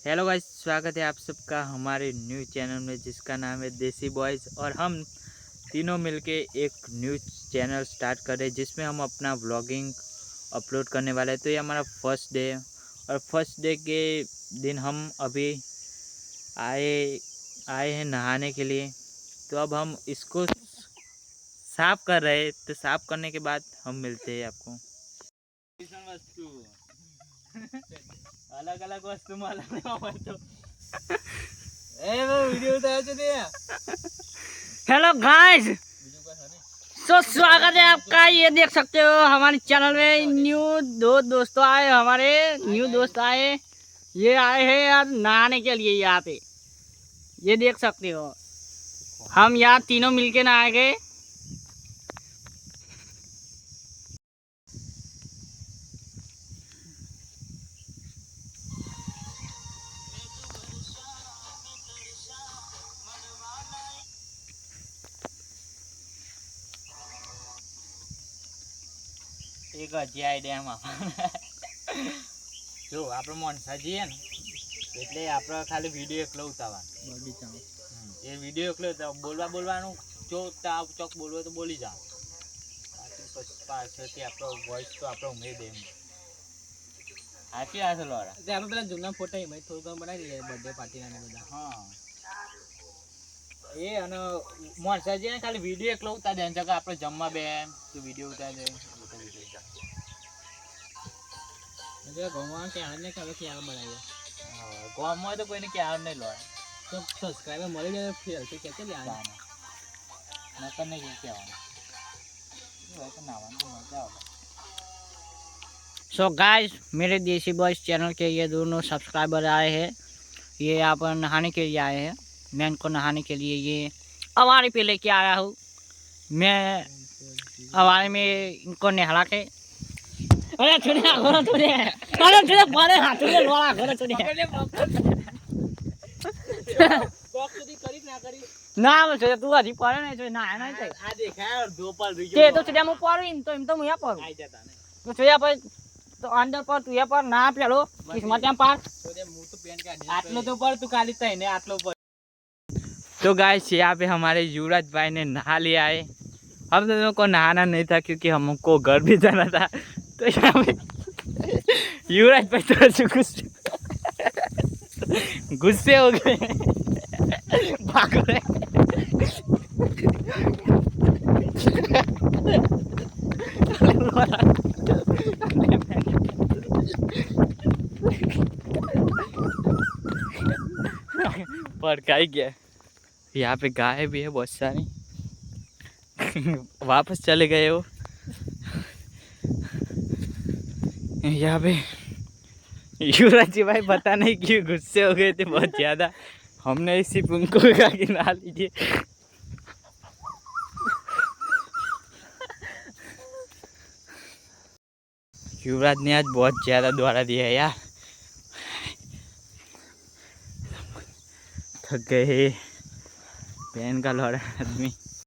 Hello guys, स्वागत है आप सबका हमारे न्यू चैनल में जिसका नाम है देसी बॉयज़। और हम तीनों मिलके एक न्यू चैनल स्टार्ट कर रहे हैं जिसमें हम अपना व्लॉगिंग अपलोड करने वाले हैं। तो ये हमारा फर्स्ट डे है और फर्स्ट डे के दिन हम अभी आए हैं नहाने के लिए। तो अब हम इसको साफ कर रहे हैं, तो साफ करने के बाद हम मिलते हैं आपको। अलग अलग वस्तु में अलग तो वीडियो हेलो गाइस, तो स्वागत है आपका। ये देख सकते हो हमारे चैनल में न्यू दो दोस्तों आए, हमारे न्यू दोस्त आए। ये आए हैं यार नहाने के लिए यहाँ पे। ये देख सकते हो हम यहाँ तीनों मिलके नहाए गए। એક હજી આઈડિયા જો આપણે મોનસા જઈએ ને એટલે આપણે ખાલી વિડીયો એકલો ઉતારવાનો। એ વિડીયો એકલો બોલવાનું ચોક બોલવો તો બોલી જાઓ, પાછળથી આપણો વોઇસ તો આપણે ઉમેરી દે। સાચી વાત છે લોરા, આપણે પેલા જૂના ફોટા એમાં થોડું ઘણું બનાવી દઈએ, બર્થડે પાર્ટીના બધા। હા એ અને મોનસા જઈએ ને ખાલી વિડીયો એકલો ઉતારી દે, જગ્યા આપણે જમવા બે તો વિડીયો ઉતારી દે। ભગવાન ક્યાં ને ક્યાં બનાવીએ ગામમાં તો કોઈને ક્યાં નહીં લો, તો સબસ્ક્રાઈબર મળી જાય ફેર તો કે લે નકર નહીં કહેવાનું। सो गाइस, मेरे देसी बॉयज़ चैनल के ये दोनों सब्सक्राइबर आए हैं। ये यहाँ पर नहाने के लिए आए हैं। मैं इनको नहाने के लिए ये अवारी पे लेके आया हूँ। मैं अवारी में इनको नहला के अरे छोड़े हाथ लोड़ा ना छोड़े तू हजी पड़े नहीं छोड़े ना नहीं थे આ દેખાય દો પર તે તો छोड़े હું પડું તો એમ તો હું यहाँ પડું આવી જતા ને तो छोड़े पर तो अंदर पर तू यहाँ पर ना पेलो किस्मत में पार आटलो तो पर तू खाली तईने आटलो पर। तो गाइस, यहाँ पे हमारे युवराज भाई ने नहा लिया है। हम दोनों को नहाना नहीं था क्योंकि हमको घर भी जाना था। तो यहाँ पे युवराज भाई थोड़ा सा गुस्से हो गए, भाग रहे। पड़काई गया। यहाँ पे गाय भी है बहुत सारी, वापस चले गए वो। यहाँ पे युवराज जी भाई पता नहीं क्यों गुस्से हो गए थे बहुत ज़्यादा। हमने सिर्फ उनको कहा कि नहा लीजिए। युवराज ने आज बहुत ज़्यादा द्वारा दिया है यार, थक गए। बहन का लौड़ा आदमी।